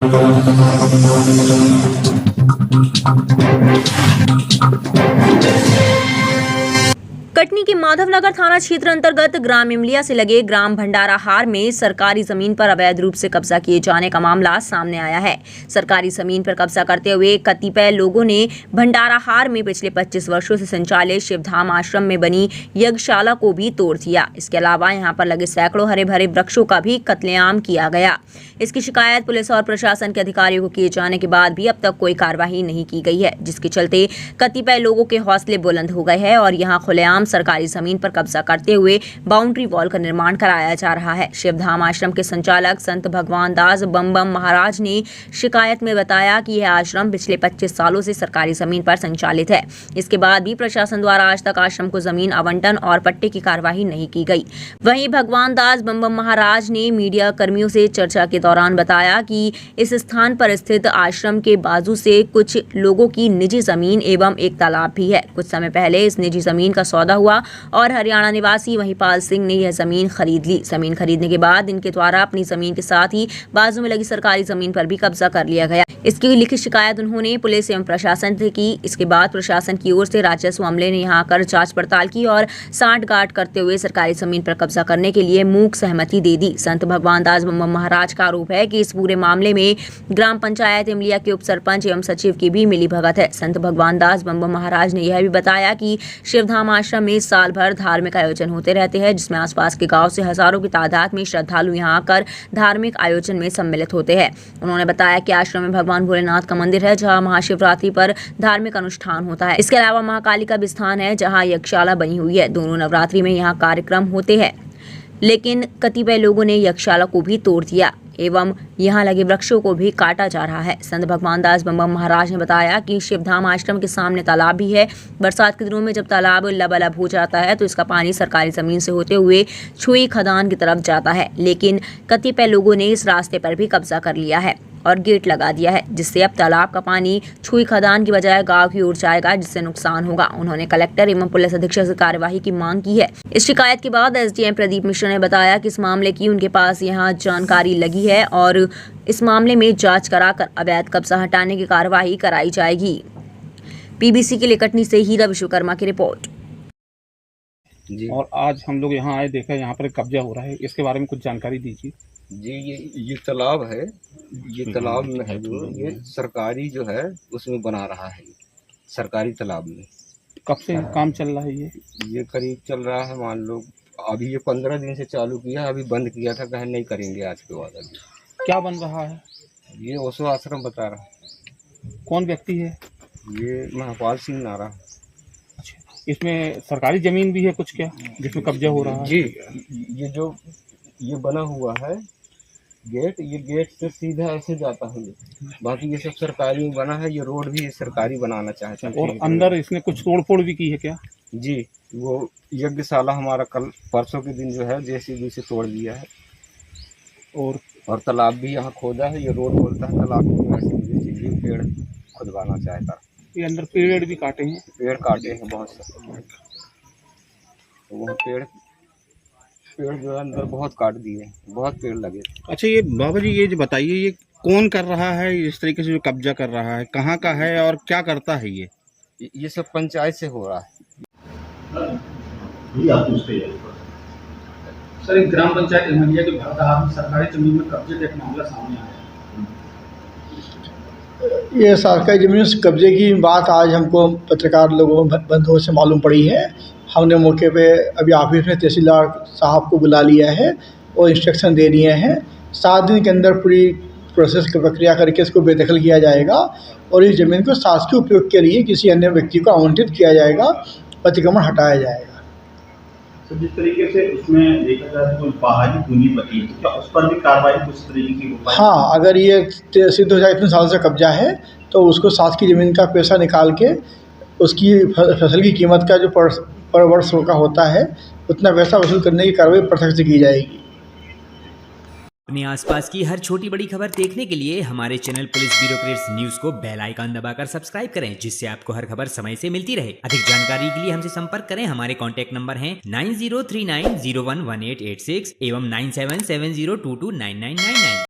कटनी के माधवनगर थाना क्षेत्र अंतर्गत ग्राम इमलिया से लगे ग्राम भंडाराहार में सरकारी जमीन पर अवैध रूप से कब्जा किए जाने का मामला सामने आया है। सरकारी जमीन पर कब्जा करते हुए कतिपय लोगों ने भंडाराहार में पिछले 25 वर्षों से संचालित शिवधाम आश्रम में बनी यज्ञशाला को भी तोड़ दिया। इसके अलावा यहां पर लगे सैकड़ों हरे भरे वृक्षों का भी कत्लेआम किया गया। इसकी शिकायत पुलिस और प्रशासन के अधिकारियों को किए जाने के बाद भी अब तक कोई कार्रवाई नहीं की गई है, जिसके चलते कतिपय लोगों के हौसले बुलंद हो गए हैं और यहां खुलेआम सरकारी जमीन पर कब्जा करते हुए बाउंड्री वॉल का निर्माण कराया जा रहा है। शिवधाम आश्रम के संचालक संत भगवान दास बम बम महाराज ने शिकायत में बताया कि यह आश्रम पिछले 25 सालों से सरकारी जमीन पर संचालित है। इसके बाद भी प्रशासन द्वारा आज तक आश्रम को जमीन आवंटन और पट्टे की कार्यवाही नहीं की गई। वहीं भगवान दास बम बम महाराज ने मीडिया कर्मियों से चर्चा के दौरान बताया कि इस स्थान पर स्थित आश्रम के बाजू से कुछ लोगों की निजी जमीन एवं एक तालाब भी है। कुछ समय पहले इस निजी जमीन का सौदा हुआ और हरियाणा निवासी महिपाल सिंह ने यह जमीन खरीद ली। जमीन खरीदने के बाद इनके द्वारा अपनी जमीन के साथ ही बाजू में लगी सरकारी जमीन पर भी कब्जा कर लिया गया। इसकी लिखित शिकायत उन्होंने पुलिस एवं प्रशासन से की। इसके बाद प्रशासन की ओर से राजस्व अमले ने यहां आकर जांच पड़ताल की और सांठगांठ करते हुए सरकारी जमीन पर कब्जा करने के लिए मूक सहमति दे दी। संत भगवान दास बम बम महाराज का आरोप है कि इस पूरे मामले में ग्राम पंचायत इमलिया के उप सरपंच एवं सचिव की भी मिलीभगत है। संत भगवान दास बम बम महाराज ने यह भी बताया कि शिवधाम आश्रम में साल भर धार्मिक आयोजन होते रहते हैं, जिसमें आसपास के गांव से हजारों की तादाद में श्रद्धालु यहां आकर धार्मिक आयोजन में सम्मिलित होते हैं। उन्होंने बताया कि आश्रम में भगवान भोलेनाथ का मंदिर है, जहां महाशिवरात्रि पर धार्मिक अनुष्ठान होता है। इसके अलावा महाकाली का भी स्थान है, जहां यज्ञशाला बनी हुई है। दोनों नवरात्रि में यहाँ कार्यक्रम होते हैं, लेकिन कतिपय लोगों ने यज्ञशाला को भी तोड़ दिया एवं यहाँ लगे वृक्षों को भी काटा जा रहा है। संत भगवान दास बम बम महाराज ने बताया कि शिवधाम आश्रम के सामने तालाब भी है। बरसात के दिनों में जब तालाब लबालब हो जाता है तो इसका पानी सरकारी जमीन से होते हुए छुई खदान की तरफ जाता है, लेकिन कतिपय लोगों ने इस रास्ते पर भी कब्जा कर लिया है और गेट लगा दिया है, जिससे अब तालाब का पानी छुई खदान की बजाय गांव की ओर जाएगा, जिससे नुकसान होगा। उन्होंने कलेक्टर एवं पुलिस अधीक्षक से कार्यवाही की मांग की है। इस शिकायत के बाद एसडीएम प्रदीप मिश्रा ने बताया कि इस मामले की उनके पास यहां जानकारी लगी है और इस मामले में जांच कराकर अवैध कब्जा हटाने की कार्यवाही कराई जाएगी। पीबीसी के लिए कटनी से हीरा विश्वकर्मा की रिपोर्ट। जी। और आज हम लोग यहाँ आए, देखा यहाँ पर कब्जा हो रहा है, इसके बारे में कुछ जानकारी दीजिए। जी, ये तालाब है, ये तालाब में है जो ये सरकारी जो है उसमें बना रहा है, सरकारी तालाब में। कब से काम चल रहा है ये करीब चल रहा है, मान लो अभी ये 15 दिन से चालू किया, अभी बंद किया था, कहे नहीं करेंगे आज के बाद। अभी क्या बन रहा है? ये ओशो आश्रम बता रहा है। कौन व्यक्ति है? ये महिपाल सिंह नारा। अच्छा, इसमें सरकारी जमीन भी है कुछ क्या जिसमें कब्जा हो रहा है? जी, ये जो ये बना हुआ है गेट, ये गेट से सीधा ऐसे जाता है, बाकी ये सब सरकारी में बना है। ये रोड भी सरकारी बनाना चाहता है। और अंदर इसने कुछ तोड़फोड़ भी की है क्या? जी, वो यज्ञशाला हमारा कल परसों के दिन जो है जेसीबी से तोड़ दिया है। और तालाब भी यहाँ खोदा है। ये रोड बोलता है तालाब को, ये पेड़ खुदवाना चाहता है। ये अंदर पेड़ भी काटे हैं? पेड़ काटे हैं बहुत सारे, तो वह पेड़ जो है अंदर बहुत काट दिए, बहुत पेड़ लगे। अच्छा, ये बाबा जी ये जो बताइए, ये कौन कर रहा है इस तरीके से जो कब्जा कर रहा है, कहाँ का है और क्या करता है? ये सब पंचायत से हो रहा है। सर, एक ग्राम पंचायत इमलिया के भरतहार में सरकारी जमीन में कब्जे का एक मामला सामने आया है। ये सरकारी जमीन से कब्जे की बात आज हमको पत्रकार लोगों बंधुओं से मालूम पड़ी है। हमने मौके पे अभी ऑफिस में तहसीलदार साहब को बुला लिया है और इंस्ट्रक्शन दे दिए हैं। 7 दिन के अंदर पूरी प्रोसेस की प्रक्रिया करके इसको बेदखल किया जाएगा और इस ज़मीन को शासकीय उपयोग के लिए किसी अन्य व्यक्ति को आवंटित किया जाएगा, अतिक्रमण हटाया जाएगा। तो जिस तरीके से उसमें देखा जाए तो बाहरी पूंजीपति है, क्या उस पर भी कार्रवाई कुछ तरीके की हो पाएगी? हाँ, अगर ये सिद्ध हो जाए इतने साल से कब्जा है तो उसको शासकीय ज़मीन का पैसा निकाल के उसकी फसल की कीमत का जो पर वर्ष का होता है उतना पैसा वसूल करने की कार्रवाई प्रत्यक्ष से की जाएगी। अपने आसपास की हर छोटी बड़ी खबर देखने के लिए हमारे channel police bureau creates news को बेल आइकन दबाकर सब्सक्राइब करें, जिससे आपको हर खबर समय से मिलती रहे। अधिक जानकारी के लिए हमसे संपर्क करें। हमारे कॉन्टैक्ट नंबर हैं 9039011886 एवं 9770229999।